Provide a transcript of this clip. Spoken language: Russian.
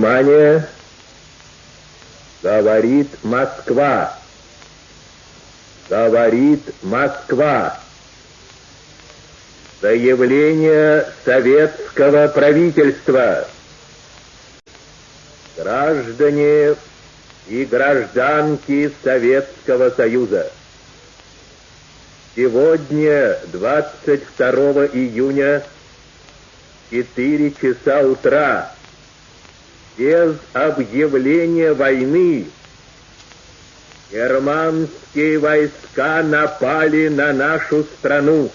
Внимание! Говорит Москва. Говорит Москва. Заявление советского правительства. Граждане и гражданки Советского Союза. Сегодня, 22 июня, 4 часа утра, без объявления войны, германские войска напали на нашу страну.